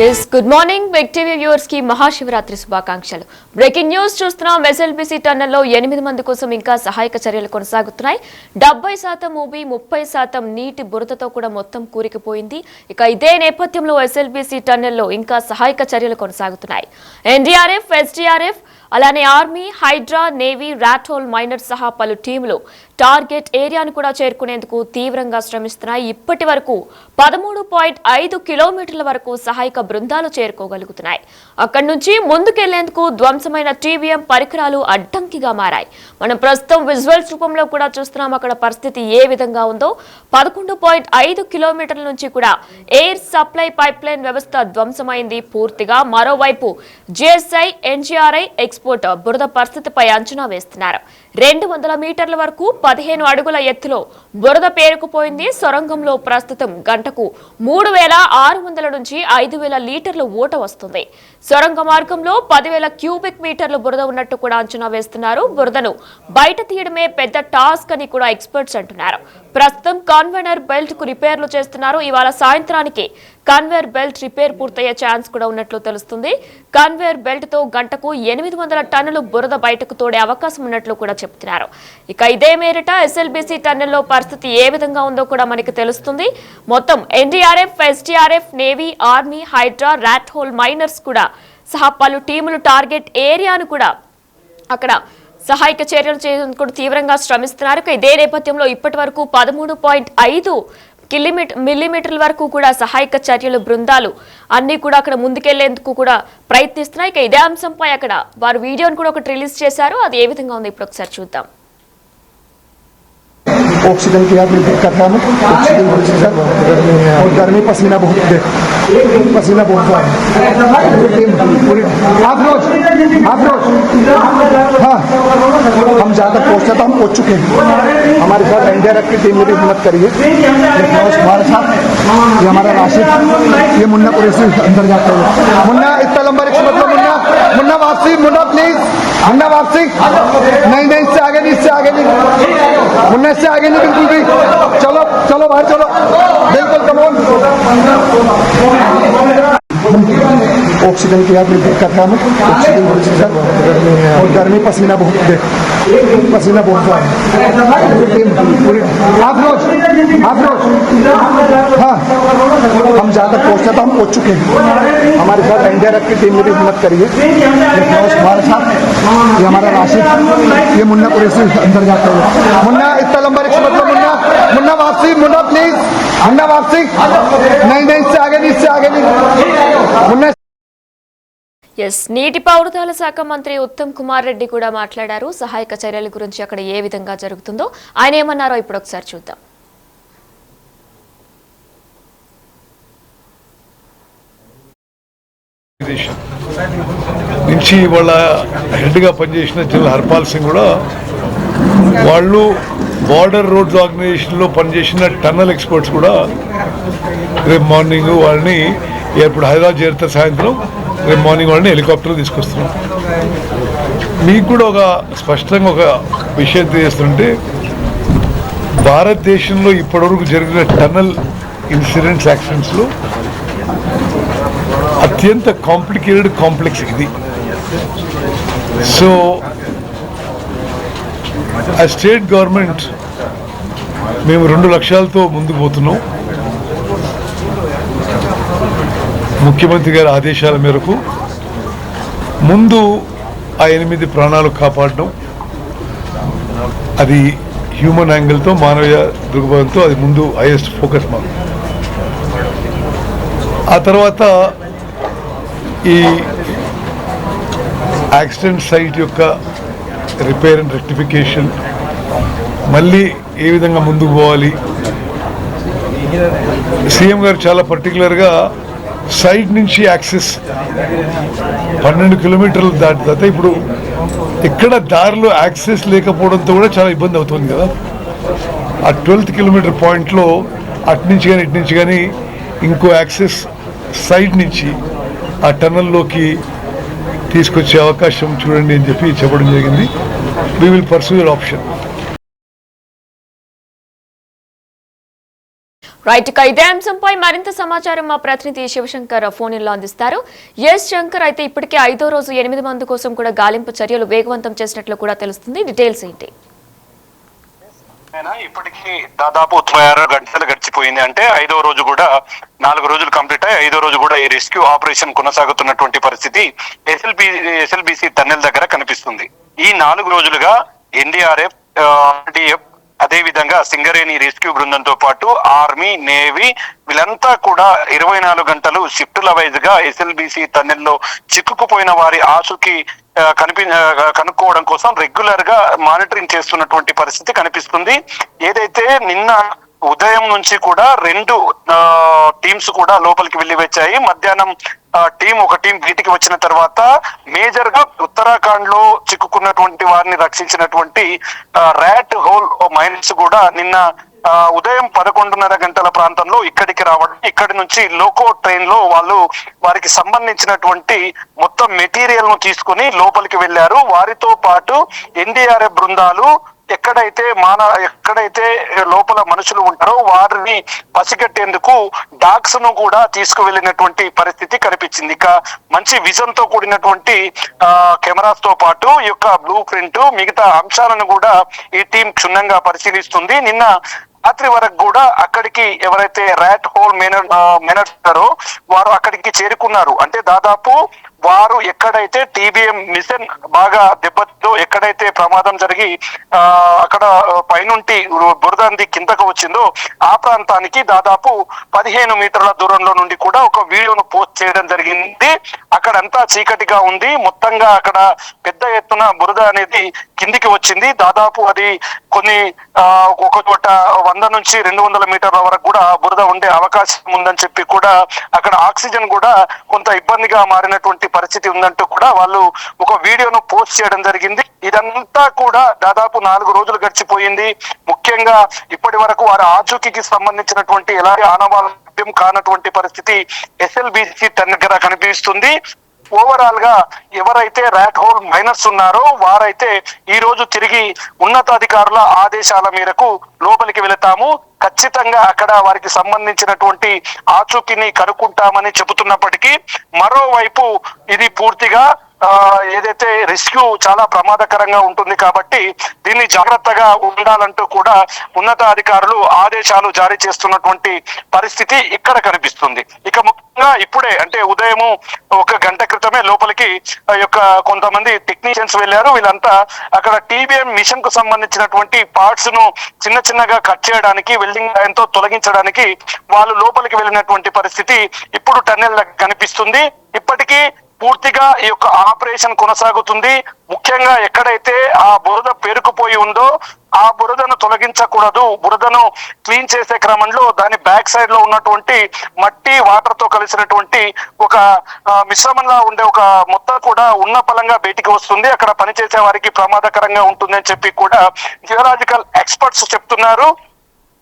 Yes, good morning. Big TV viewers की महाशिवरात्रि శుభాకాంక్షలు. Breaking news చూస్తున్నాం. ఎస్ఎల్బీసీ టన్నెల్లో 8 మంది కోసం ఇంకా సహాయక చర్యలు కొనసాగుతున్నాయి. 70% ఊబి 30% నీటి బురదతో కూడా మొత్తం కూరికిపోయింది. ఇక ఇదే నేపథ్యంలో ఎస్ఎల్బీసీ టన్నెల్లో ఇంకా సహాయక చర్యలు కొనసాగుతున్నాయి. ఎన్డీఆర్ఎఫ్, ఎస్డీఆర్ఎఫ్ అలానే ఆర్మీ, హైడ్రా, నేవీ, రాట్హోల్ మైనర్ సహా పలు టీములు టార్గెట్ ఏరియాను కూడా చేరుకునేందుకు తీవ్రంగా శ్రమిస్తున్నాయి. ఇప్పటి వరకు 13.5 కిలోమీటర్ల వరకు సహాయక బృందాలు చేరుకోగలుగుతున్నాయి. అక్కడి నుంచి ముందుకెళ్లేందుకు ధ్వంసమైన టీవీఎం పరికరాలు అడ్డంకిగా మారాయి. మనం ప్రస్తుతం విజువల్స్ రూపంలో కూడా చూస్తున్నాం. అక్కడ పరిస్థితి ఏ విధంగా ఉందో. 11.5 కిలోమీటర్ల నుంచి కూడా ఎయిర్ సప్లై పైప్ లైన్ వ్యవస్థ ధ్వంసమైంది పూర్తిగా. మరోవైపు జిఎస్ఐ, ఎన్జీఆర్ఐ ఎక్స్పోర్ట్ బురద పరిస్థితిపై అంచనా వేస్తున్నారు. 200 మీటర్ల వరకు 15 అడుగుల ఎత్తులో బురద పేరుకుపోయింది. సొరంగంలో ప్రస్తుతం గంటకు 3600 నుంచి 5000 లీటర్ల ఊట వస్తుంది. సొరంగ మార్గంలో 10,000 క్యూబిక్ మీటర్ల బురద ఉన్నట్టు కూడా అంచనా వేస్తున్నారు. బురదను బయట తీయడమే పెద్ద టాస్క్ అని కూడా ఎక్స్పర్ట్స్ అంటున్నారు. ప్రస్తుతం కన్వేయర్ బెల్ట్ కు రిపేర్లు చేస్తున్నారు. ఇవాళ సాయంత్రానికి కన్వేయర్ బెల్ట్ రిపేర్ పూర్తయ్యే ఛాన్స్ కూడా ఉన్నట్లు తెలుస్తుంది. కన్వేయర్ బెల్ట్ తో గంటకు 800 టన్నులు బురద బయటకు తోడే అవకాశం ఉన్నట్లు కూడా చెప్తున్నారు. ఇక ఇదే మేరట ఎస్ఎల్బీసీ టన్నెల్లో పరిస్థితి ఏ విధంగా ఉందో కూడా మనకి తెలుస్తుంది. మొత్తం NDRF, SDRF, navy, army, Hydraa, rathole miners కూడా సహా పలు టీములు టార్గెట్ ఏరియాను కూడా అక్కడ సహాయక చర్యలు చేయడానికి తీవ్రంగా శ్రమిస్తున్నారు. ఇదే నేపథ్యంలో ఇప్పటి వరకు 13.5 మిల్లీమీటర్ల వరకు కూడా సహాయక చర్యలు బృందాలు అన్ని కూడా అక్కడ ముందుకెళ్లేందుకు కూడా ప్రయత్నిస్తున్నాయి. ఇక ఇదే అంశంపై అక్కడ వారు వీడియోను కూడా ఒకటి రిలీజ్ చేశారు. అది ఏ విధంగా ఉంది ఇప్పుడు ఒకసారి చూద్దాం. ऑक्सीजन की आपने दिक्कत है ऑक्सीजन और गर्मी पसीना बहुत पसीना बहुत आप रोज हाँ हम ज़्यादा पहुँचते तो हम पहुँच चुके हैं. हमारे साथ एनडीआरएफ की टीम ने भी हिम्मत करी है. हमारे साथ ये हमारा राशिद, ये मुन्ना कुरैशी अंदर जाते हैं. मुन्ना इतना लंबा रिक्शा मतलब मुन्ना वापसी, मुन्ना प्लीज, मुन्ना वापसी. नहीं इससे आगे नहीं, इससे आगे नहीं, मुन्ना इससे आगे नहीं बिल्कुल भी. चलो चलो बाहर चलो बिल्कुल. कमोन ऑक्सीजन की आपने दिक्कत है ऑक्सीजन और गर्मी पसीना बहुत आप रोज हाँ हम ज़्यादा पहुँचते तो हम पहुँच चुके हैं. हमारे साथ एनडीआरएफ की टीम ने भी हिम्मत करी है. हमारे साथ ये हमारा राशिद, ये मुन्ना कुरैशी अंदर जाते हैं. मुन्ना इतना लंबा रिक्शा मतलब मुन्ना वापसी, मुन्ना प्लीज, मुन्ना वापसी. नहीं इससे आगे नहीं, इससे आगे नहीं, मुन्ना. ఎస్, నీటిపారుదల శాఖ మంత్రి ఉత్తమ్ కుమార్ రెడ్డి కూడా మాట్లాడారు. సహాయక చర్యల గురించి అక్కడ ఏ విధంగా జరుగుతుందో ఆయన ఏమన్నారో ఇప్పుడు ఒకసారి చూద్దాం. నుంచి వాళ్ళ హెడ్గా పనిచేసిన జనరల్ హర్పాల్ సింగ్ కూడా వాళ్ళు బార్డర్ రోడ్స్ ఆర్గనైజేషన్లో పనిచేసిన టన్నల్ ఎక్స్పర్ట్స్ కూడా రేపు మార్నింగ్ వాళ్ళని ఎయిర్పోర్ట్ హైదరాబాద్ చేరితే సాయంత్రం రేపు మార్నింగ్ వాళ్ళని హెలికాప్టర్లో తీసుకొస్తున్నాం. మీకు కూడా ఒక స్పష్టంగా ఒక విషయం తెలియజేస్తుంటే భారతదేశంలో ఇప్పటివరకు జరిగిన టన్నల్ ఇన్సిడెంట్స్, యాక్సిడెంట్స్లో అత్యంత కాంప్లికేటెడ్ కాంప్లెక్స్ ఇది. సో ఆ స్టేట్ గవర్నమెంట్ మేము 2 లక్ష్యాలతో ముందుకు పోతున్నాం. ముఖ్యమంత్రి గారి ఆదేశాల మేరకు ముందు ఆ 8 ప్రాణాలు కాపాడడం, అది హ్యూమన్ యాంగిల్తో, మానవీయ దృక్పథంతో అది ముందు హైయెస్ట్ ఫోకస్ మాకు. ఆ తర్వాత ఈ యాక్సిడెంట్ సైట్ యొక్క రిపేర్ అండ్ రెక్టిఫికేషన్, మళ్ళీ ఏ విధంగా ముందుకు పోవాలి. సీఎం గారు చాలా పర్టికులర్గా సైడ్ నుంచి యాక్సెస్ 12 కిలోమీటర్లు దాటి తర్వాత ఇప్పుడు ఇక్కడ దారిలో యాక్సెస్ లేకపోవడంతో కూడా చాలా ఇబ్బంది అవుతుంది కదా. ఆ 12th కిలోమీటర్ పాయింట్లో అటు నుంచి కానీ ఇటు నుంచి కానీ ఇంకో యాక్సెస్ సైడ్ నుంచి ఆ టన్నల్లోకి తీసుకొచ్చే అవకాశం చూడండి అని చెప్పి చెప్పడం జరిగింది. We will pursue your option. Right ఇదే అంశంపై మరింత సమాచారం మా ప్రతినిధి శివశంకర్ ఫోన్ లో అందిస్తారు. ఎస్ శంకర్, అయితే ఇప్పటికే 5వ రోజు 8 మంది కోసం కూడా గాలింపు చర్యలు వేగవంతం చేసినట్లు కూడా తెలుస్తుంది. డీటెయిల్స్ ఏంటి? ఇప్పటికీ దాదాపు 96 గంటలు గడిచిపోయింది. అంటే 5వ రోజు కూడా 4 రోజులు కంప్లీట్ అయ్యి 5వ రోజు కూడా ఈ రెస్క్యూ ఆపరేషన్ కొనసాగుతున్నటువంటి పరిస్థితి ఎస్ఎల్బిసి టన్నెల్ దగ్గర కనిపిస్తుంది. ఈ 4 రోజులుగా ఎన్డీఆర్ఎఫ్, ఆర్డీఎఫ్, అదే విధంగా సింగరేణి రెస్క్యూ బృందంతో పాటు ఆర్మీ, నేవీ వీళ్ళంతా కూడా 24 గంటలు షిఫ్టుల వైజ్ గా ఎస్ఎల్బిసి టన్నెల్లో చిక్కుకుపోయిన వారి ఆచూకీ కనుక్కోవడం కోసం రెగ్యులర్ గా మానిటరింగ్ చేస్తున్నటువంటి పరిస్థితి కనిపిస్తుంది. ఏదైతే నిన్న ఉదయం నుంచి కూడా 2 టీమ్స్ కూడా లోపలికి వెళ్లి వచ్చాయి. మధ్యాహ్నం ఒక టీం బయటికి వచ్చిన తర్వాత మేజర్ గా ఉత్తరాఖండ్ లో చిక్కుకున్నటువంటి వారిని రక్షించినటువంటి ర్యాట్ హోల్ మైన్స్ కూడా నిన్న ఉదయం 11:30 గంటల ప్రాంతంలో ఇక్కడికి రావడం, ఇక్కడి నుంచి లోకో ట్రైన్ లో వారికి సంబంధించినటువంటి మొత్తం మెటీరియల్ ను తీసుకుని లోపలికి వెళ్లారు. వారితో పాటు ఎన్డీఆర్ఎఫ్ బృందాలు ఎక్కడైతే లోపల మనుషులు ఉంటారో వారిని పసిగట్టేందుకు డాగ్స్ ను కూడా తీసుకువెళ్ళినటువంటి పరిస్థితి కనిపించింది. ఇక మంచి విజన్ తో కూడినటువంటి కెమెరాస్ తో పాటు ఈ యొక్క బ్లూ ప్రింట్ మిగతా అంశాలను కూడా ఈ టీం క్షుణ్ణంగా పరిశీలిస్తుంది. నిన్న రాత్రి వరకు కూడా అక్కడికి ఎవరైతే ర్యాట్ హోల్ మెనర్స్తారో వారు అక్కడికి చేరుకున్నారు. అంటే దాదాపు వారు ఎక్కడైతే టీబీఎం మిషన్ బాగా దెబ్బతో ఎక్కడైతే ప్రమాదం జరిగి అక్కడ పైనుంటి బురదంది కిందకు వచ్చిందో ఆ ప్రాంతానికి దాదాపు 15 మీటర్ల దూరంలో నుండి కూడా ఒక వీడియోను పోస్ట్ చేయడం జరిగింది. అక్కడంతా చీకటిగా ఉంది. మొత్తంగా అక్కడ పెద్ద ఎత్తున బురద అనేది కిందికి వచ్చింది. దాదాపు అది ఒక చోట 100 నుంచి 200 మీటర్ల వరకు కూడా బురద ఉండే అవకాశం ఉందని చెప్పి కూడా అక్కడ ఆక్సిజన్ కూడా కొంత ఇబ్బందిగా మారినటువంటి పరిస్థితి ఉందంటూ కూడా వాళ్ళు ఒక వీడియోను పోస్ట్ చేయడం జరిగింది. ఇదంతా కూడా దాదాపు 4 రోజులు గడిచిపోయింది. ముఖ్యంగా ఇప్పటి వరకు వారి ఆచూకీకి సంబంధించినటువంటి ఎలాంటి ఆనవాళ్ళం కానటువంటి పరిస్థితి ఎస్ఎల్బిసి దగ్గర కనిపిస్తుంది. ఓవరాల్ గా ఎవరైతే ర్యాట్ హోల్ మైనర్స్ ఉన్నారో వారైతే ఈ రోజు తిరిగి ఉన్నతాధికారుల ఆదేశాల మేరకు లోపలికి వెళతాము, ఖచ్చితంగా అక్కడ వారికి సంబంధించినటువంటి ఆచూకీని కనుక్కుంటామని చెబుతున్నప్పటికీ మరోవైపు ఇది పూర్తిగా ఏదైతే రెస్క్యూ చాలా ప్రమాదకరంగా ఉంటుంది కాబట్టి దీన్ని జాగ్రత్తగా ఉండాలంటూ కూడా ఉన్నతాధికారులు ఆదేశాలు జారీ చేస్తున్నటువంటి పరిస్థితి ఇక్కడ కనిపిస్తుంది. ఇక ముఖ్యంగా ఇప్పుడే అంటే ఉదయం 1 గంట క్రితమే లోపలికి కొంతమంది టెక్నీషియన్స్ వెళ్లారు. వీళ్ళంతా అక్కడ టీబీఎం మిషన్ కు సంబంధించినటువంటి పార్ట్స్ ను చిన్నగా కట్ చేయడానికి, వెల్డింగ్ లైన్ తో తొలగించడానికి వాళ్ళు లోపలికి వెళ్ళినటువంటి పరిస్థితి ఇప్పుడు టన్నెల్ కనిపిస్తుంది. ఇప్పటికీ పూర్తిగా ఈ యొక్క ఆపరేషన్ కొనసాగుతుంది. ముఖ్యంగా ఎక్కడైతే ఆ బురద పేరుకుపోయి ఉందో ఆ బురదను తొలగించకూడదు. బురదను క్లీన్ చేసే క్రమంలో దాని బ్యాక్ సైడ్ లో ఉన్నటువంటి మట్టి, వాటర్ తో కలిసినటువంటి ఒక మిశ్రమంలా ఉండే ఒక మొత్తం కూడా ఉన్న పలంగా బయటికి వస్తుంది. అక్కడ పనిచేసే వారికి ప్రమాదకరంగా ఉంటుందని చెప్పి కూడా జియోలాజికల్ ఎక్స్పర్ట్స్ చెప్తున్నారు.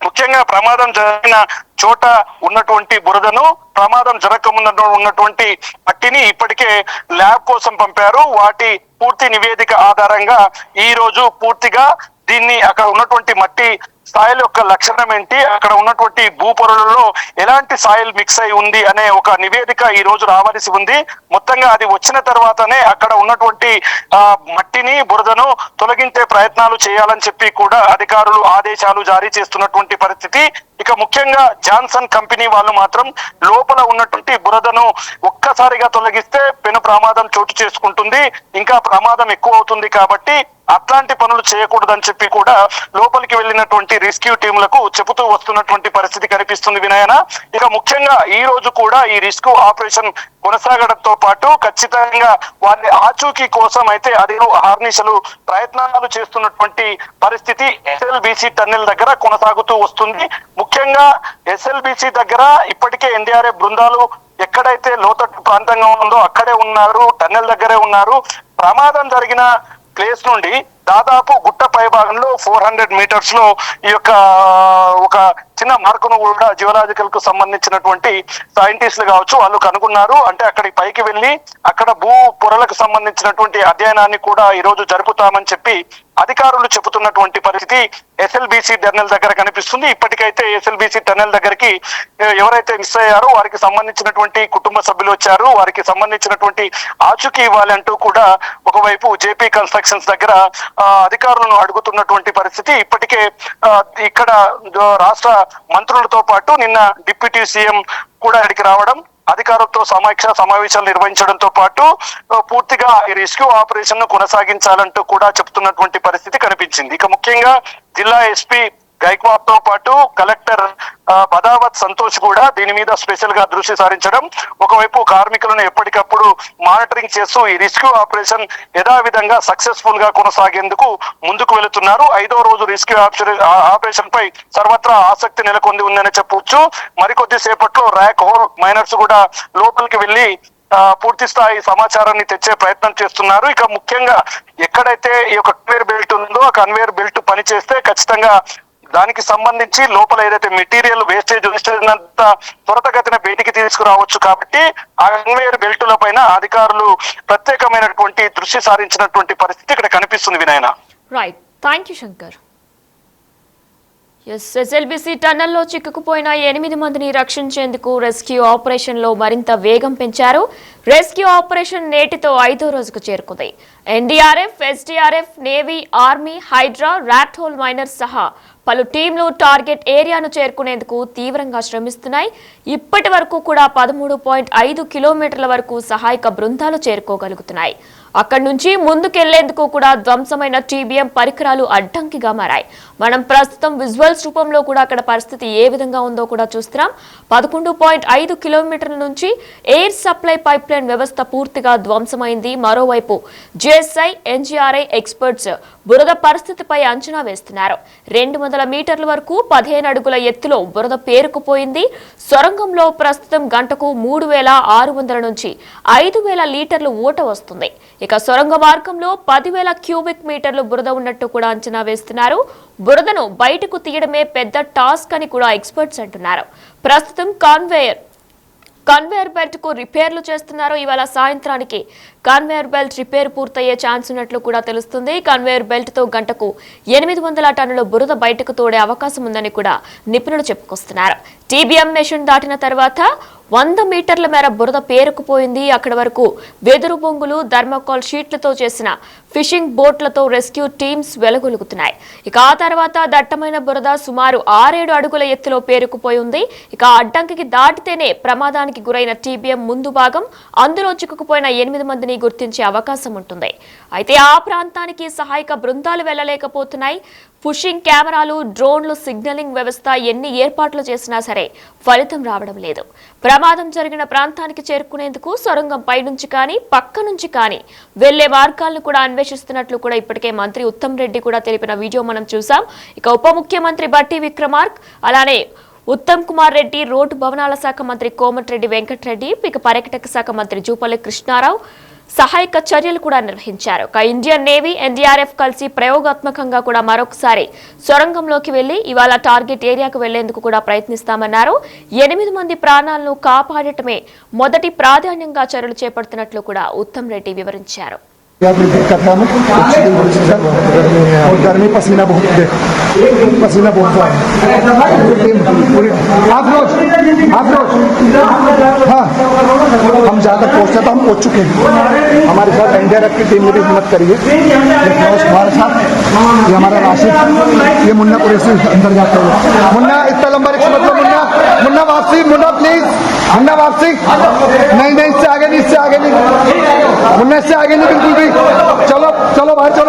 ముఖ్యంగా ప్రమాదం జరిగిన చోట ఉన్నటువంటి బురదను, ప్రమాదం జరగకముందు ఉన్నటువంటి మట్టిని ఇప్పటికే ల్యాబ్ కోసం పంపారు. వాటి పూర్తి నివేదిక ఆధారంగా ఈ రోజు పూర్తిగా దీన్ని అక్కడ ఉన్నటువంటి మట్టి సాయిల్ యొక్క లక్షణం ఏంటి, అక్కడ ఉన్నటువంటి భూపొరలలో ఎలాంటి సాయిల్ మిక్స్ అయి ఉంది అనే ఒక నివేదిక ఈ రోజు రావాల్సి ఉంది. మొత్తంగా అది వచ్చిన తర్వాతనే అక్కడ ఉన్నటువంటి మట్టిని, బురదను తొలగించే ప్రయత్నాలు చేయాలని చెప్పి కూడా అధికారులు ఆదేశాలు జారీ చేస్తున్నటువంటి పరిస్థితి. ఇక ముఖ్యంగా జాన్సన్ కంపెనీ వాళ్ళు మాత్రం లోపల ఉన్నటువంటి బురదను ఒక్కసారిగా తొలగిస్తే పెను ప్రమాదం చోటు చేసుకుంటుంది, ఇంకా ప్రమాదం ఎక్కువ అవుతుంది కాబట్టి అట్లాంటి పనులు చేయకూడదని చెప్పి కూడా లోపలికి వెళ్ళినటువంటి రెస్క్యూ టీంలకు చెబుతూ వస్తున్నటువంటి పరిస్థితి కనిపిస్తుంది వినయన. ఇక ముఖ్యంగా ఈ రోజు కూడా ఈ రెస్క్యూ ఆపరేషన్ కొనసాగడంతో పాటు ఖచ్చితంగా వారి ఆచూకీ కోసం అయితే అధికారులు అహర్నిశలు ప్రయత్నాలు చేస్తున్నటువంటి పరిస్థితి ఎస్ఎల్బిసి టన్నెల్ దగ్గర కొనసాగుతూ వస్తుంది. ముఖ్యంగా ఎస్ఎల్బిసి దగ్గర ఇప్పటికే ఎన్డీఆర్ఎఫ్ బృందాలు ఎక్కడైతే లోతట్టు ప్రాంతంగా ఉందో అక్కడే ఉన్నారు, టన్నెల్ దగ్గరే ఉన్నారు. ప్రమాదం జరిగిన ప్లేస్ నుండి దాదాపు గుట్ట పై భాగంలో 400 మీటర్స్ లో ఈ యొక్క ఒక చిన్న మార్కును కూడా జియోలాజికల్ కు సంబంధించినటువంటి సైంటిస్టులు కావచ్చు వాళ్ళు కనుగొన్నారు. అంటే అక్కడికి పైకి వెళ్ళి అక్కడ భూ పొరలకు సంబంధించినటువంటి అధ్యయనాన్ని కూడా ఈ రోజు జరుపుతామని చెప్పి అధికారులు చెబుతున్నటువంటి పరిస్థితి ఎస్ఎల్బిసి టన్నెల్ దగ్గర కనిపిస్తుంది. ఇప్పటికైతే ఎస్ఎల్బిసి టన్నెల్ దగ్గరికి ఎవరైతే మిస్ అయ్యారో వారికి సంబంధించినటువంటి కుటుంబ సభ్యులు వచ్చారు. వారికి సంబంధించినటువంటి ఆచూకీ ఇవ్వాలంటూ కూడా ఒకవైపు జేపీ కన్స్ట్రక్షన్స్ దగ్గర అధికారులను అడుగుతున్నటువంటి పరిస్థితి. ఇప్పటికే ఇక్కడ రాష్ట్ర మంత్రులతో పాటు నిన్న డిప్యూటీ సీఎం కూడా ఇక్కడికి రావడం, అధికారులతో సమావేశాలు నిర్వహించడంతో పాటు పూర్తిగా ఈ రెస్క్యూ ఆపరేషన్ ను కొనసాగించాలంటూ కూడా చెప్తున్నటువంటి పరిస్థితి కనిపించింది. ఇక ముఖ్యంగా జిల్లా ఎస్పీ గైక్వాడ్ తో పాటు కలెక్టర్ బదావత్ సంతోష్ కూడా దీని మీద స్పెషల్ గా దృష్టి సారించడం, ఒకవైపు కార్మికులను ఎప్పటికప్పుడు మానిటరింగ్ చేస్తూ ఈ రెస్క్యూ ఆపరేషన్ యథావిధంగా సక్సెస్ఫుల్ గా కొనసాగేందుకు ముందుకు వెళుతున్నారు. 5వ రోజు రెస్క్యూ ఆపరేషన్ పై సర్వత్రా ఆసక్తి నెలకొంది ఉందని చెప్పవచ్చు. మరికొద్ది సేపట్లో ర్యాక్ హోల్ మైనర్స్ కూడా లోపలికి వెళ్లి పూర్తి స్థాయి సమాచారాన్ని తెచ్చే ప్రయత్నం చేస్తున్నారు. ఇక ముఖ్యంగా ఎక్కడైతే ఈ యొక్క కన్వేయర్ బెల్ట్ ఉందో ఆ కన్వేయర్ బెల్ట్ పనిచేస్తే ఖచ్చితంగా దానికి సంబంధించి లోపల ఏదైతే మెటీరియల్ వేస్టేజ్ అంతా త్వరతగతిన బయటికి తీసుకురావచ్చు. కాబట్టి ఆ కన్వేయర్ బెల్టుల పైన అధికారులు ప్రత్యేకమైనటువంటి దృష్టి సారించినటువంటి పరిస్థితి ఇక్కడ కనిపిస్తుంది. వినాయన right, thank you Shankar. SLBC టన్నెల్లో చిక్కుకుపోయిన 8 మందిని రక్షించేందుకు రెస్క్యూ ఆపరేషన్ లో మరింత వేగం పెంచారు. రెస్క్యూ ఆపరేషన్ నేటితో 5వ రోజుకు చేరుకుంది. NDRF, SDRF, navy, army, HYDRAA, rat hole miners సహా పలు టీంలు టార్గెట్ ఏరియాను చేరుకునేందుకు తీవ్రంగా శ్రమిస్తున్నాయి. ఇప్పటి వరకు కూడా 13.5 కిలోమీటర్ల వరకు సహాయక బృందాలు చేరుకోగలుగుతున్నాయి. అక్కడి నుంచి ముందుకెళ్లేందుకు కూడా ధ్వంసమైన టీబీఎం పరికరాలు అడ్డంకిగా మారాయి. మనం ప్రస్తుతం విజువల్స్ రూపంలో కూడా అక్కడ పరిస్థితి ఏ విధంగా ఉందో కూడా చూస్తున్నాం. 11.5 కిలోమీటర్ల నుంచి ఎయిర్ సప్లై పైప్ లైన్ వ్యవస్థ పూర్తిగా ధ్వంసమైంది. మరోవైపు జిఎస్ఐ, ఎన్జీఆర్ఐ ఎక్స్పర్ట్స్ బురద పరిస్థితిపై అంచనా వేస్తున్నారు. 200 మీటర్ల వరకు 15 అడుగుల ఎత్తులో బురద పేరుకుపోయింది. సొరంగంలో ప్రస్తుతం గంటకు 3600 నుంచి 5000 లీటర్లు ఊట వస్తుంది. ఇక సొరంగ మార్గంలో 10,000 క్యూబిక్ మీటర్లు బురద ఉన్నట్టు కూడా అంచనా వేస్తున్నారు. బురదను బయటకు తీయడమే పెద్ద టాస్క్ అని కూడా ఎక్స్పర్ట్స్ అంటున్నారు. ప్రస్తుతం కన్వేయర్ బెల్ట్ కు రిపేర్లు చేస్తున్నారు. ఇవాళ సాయంత్రానికి కన్వేయర్ బెల్ట్ రిపేర్ పూర్తయ్యే ఛాన్స్ ఉన్నట్లు కూడా తెలుస్తుంది. కన్వేయర్ బెల్ట్ తో గంటకు 800 టన్నుల బురద బయటకు తోడే అవకాశం ఉందని కూడా నిపుణులు చెప్పుకొస్తున్నారు. టీబీఎం మెషిన్ దాటిన తర్వాత 100 మీటర్ల మేర బురద పేరుకుపోయింది. అక్కడి వరకు వెదురు బొంగులు, థర్మోకాల్ షీట్లతో చేసిన ఫిషింగ్ బోట్లతో రెస్క్యూ టీమ్స్ వెలుగొలుగుతున్నాయి. ఇక ఆ తర్వాత దట్టమైన బురద సుమారు 6-7 అడుగుల ఎత్తులో పేరుకుపోయి ఉంది. ఇక అడ్డంకికి దాటితేనే ప్రమాదానికి గురైన టీబీఎం ముందు భాగం, అందులో చిక్కుకుపోయిన 8 మందిని గుర్తించే అవకాశం ఉంటుంది. అయితే ఆ ప్రాంతానికి సహాయక బృందాలు వెళ్లలేకపోతున్నాయి. పుషింగ్ కెమెరాలు, డ్రోన్లు, సిగ్నలింగ్ వ్యవస్థ ఎన్ని ఏర్పాట్లు చేసినా సరే ఫలితం రావడం లేదు. ప్రమాదం జరిగిన ప్రాంతానికి చేరుకునేందుకు సొరంగం పై నుంచి కానీ పక్క నుంచి కానీ వెళ్లే మార్గాలను కూడా అన్వేషిస్తున్నట్లు కూడా ఇప్పటికే మంత్రి ఉత్తమ్ రెడ్డి కూడా తెలిపిన వీడియో మనం చూసాం. ఇక ఉప ముఖ్యమంత్రి బట్టి విక్రమార్క, అలానే ఉత్తమ్ కుమార్ రెడ్డి, రోడ్డు భవనాల శాఖ మంత్రి కోమటిరెడ్డి వెంకటరెడ్డి, ఇక పర్యాటక శాఖ మంత్రి జూపల్లి కృష్ణారావు సహాయక చర్యలు కూడా నిర్వహించారు. ఇండియన్ నేవీ, ఎన్డీఆర్ఎఫ్ కలిసి ప్రయోగాత్మకంగా కూడా మరొకసారి సొరంగంలోకి వెళ్లి ఇవాళ టార్గెట్ ఏరియాకు వెళ్లేందుకు కూడా ప్రయత్నిస్తామన్నారు. 8 మంది ప్రాణాలను కాపాడటమే మొదటి ప్రాధాన్యంగా చర్యలు చేపడుతున్నట్లు కూడా ఉత్తమ్ రెడ్డి వివరించారు. और गर्मी पसीना बहुत आप रोज हाँ हम जहाँ तक पहुँचते तो हम पहुँच चुके हैं. हमारे साथ एनडीआरएफ की टीम ने भी हिम्मत करी है. हमारे साथ ये हमारा राशिद, ये मुन्ना कुरैशी अंदर जाते हुए. मुन्ना इतना लंबा रिक्शा मतलब मुन्ना वापसी, मुन्ना प्लीज, मुन्ना वापसी. नहीं इससे आगे नहीं, मुन्ना इससे आगे नहीं बिल्कुल भी. चलो बाहर चलो.